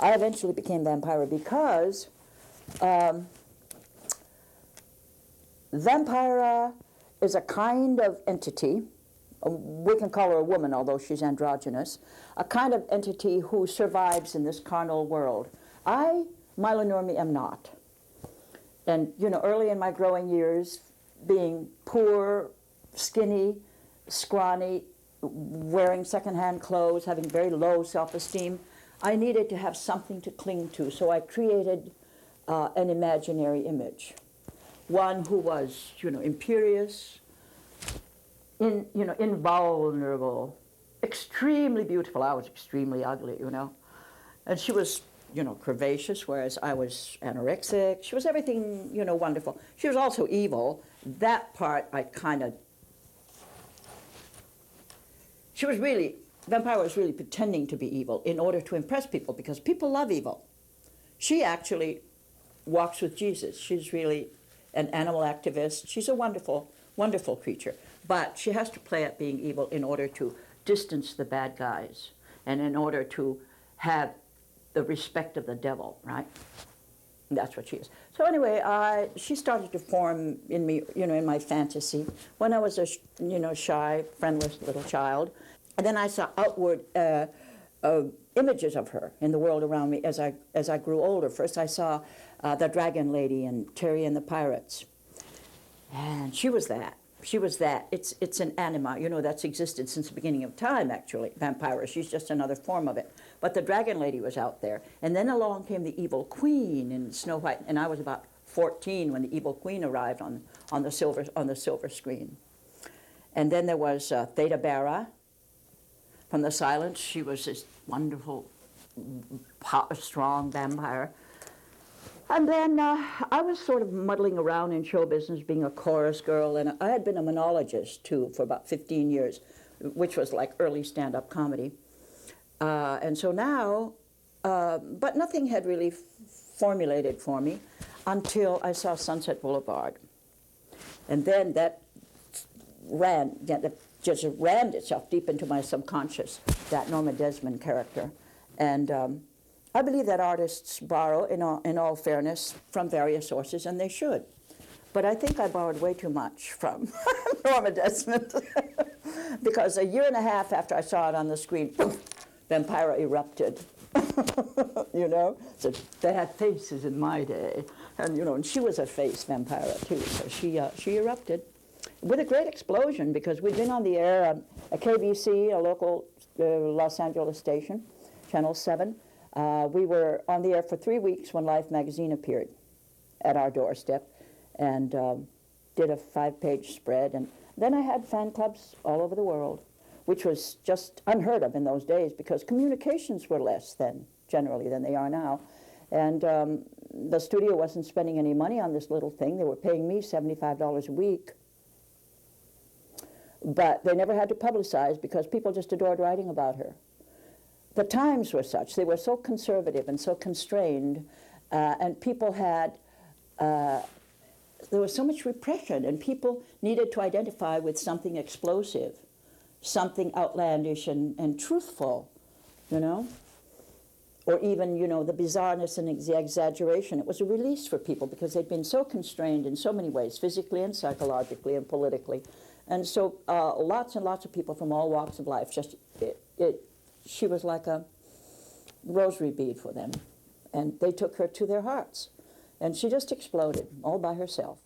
I eventually became vampira because vampira is a kind of entity, we can call her a woman, although she's androgynous, a kind of entity who survives in this carnal world. I, Maila Nurmi, am not. And, you know, early in my growing years, being poor, skinny, scrawny, wearing secondhand clothes, having very low self-esteem, I needed to have something to cling to, so I created an imaginary image. One who was, you know, imperious, invulnerable, extremely beautiful. I was extremely ugly, you know. And she was, you know, curvaceous, whereas I was anorexic. She was everything, you know, wonderful. She was also evil. That part I kind of... Vampira was really pretending to be evil in order to impress people, because people love evil. She actually walks with Jesus. She's really an animal activist. She's a wonderful, wonderful creature. But she has to play at being evil in order to distance the bad guys and in order to have the respect of the devil, right? And that's what she is. So anyway, she started to form in me, you know, in my fantasy when I was a, you know, shy, friendless little child. And then I saw outward images of her in the world around me as I grew older. First I saw the Dragon Lady and Terry and the Pirates. And she was that. She was that. It's an anima, you know, that's existed since the beginning of time, actually, vampira. She's just another form of it. But the Dragon Lady was out there. And then along came the Evil Queen in Snow White, and I was about 14 when the Evil Queen arrived on the silver screen. And then there was Theta Bara from the Silence. She was this wonderful, strong vampire. And then I was sort of muddling around in show business, being a chorus girl, and I had been a monologist, too, for about 15 years, which was like early stand-up comedy. And so now, but nothing had really formulated for me until I saw Sunset Boulevard. And then that just rammed itself deep into my subconscious, that Norma Desmond character. And I believe that artists borrow, in all fairness, from various sources, and they should. But I think I borrowed way too much from Norma Desmond, because a year and a half after I saw it on the screen, vampira erupted. You know, so they had faces in my day, and you know, and she was a face vampira too. So she erupted with a great explosion, because we'd been on the air at KBC, a local Los Angeles station, Channel 7. We were on the air for 3 weeks when Life magazine appeared at our doorstep, and did a 5-page spread. And then I had fan clubs all over the world, which was just unheard of in those days, because communications were less then, generally, than they are now. And the studio wasn't spending any money on this little thing. They were paying me $75 a week. But they never had to publicize, because people just adored writing about her. The times were such. They were so conservative and so constrained, and people had, there was so much repression, and people needed to identify with something explosive, something outlandish and truthful, you know? Or even, you know, the bizarreness and the exaggeration. It was a release for people, because they'd been so constrained in so many ways, physically and psychologically and politically. And so lots and lots of people from all walks of life, she was like a rosary bead for them. And they took her to their hearts. And she just exploded all by herself.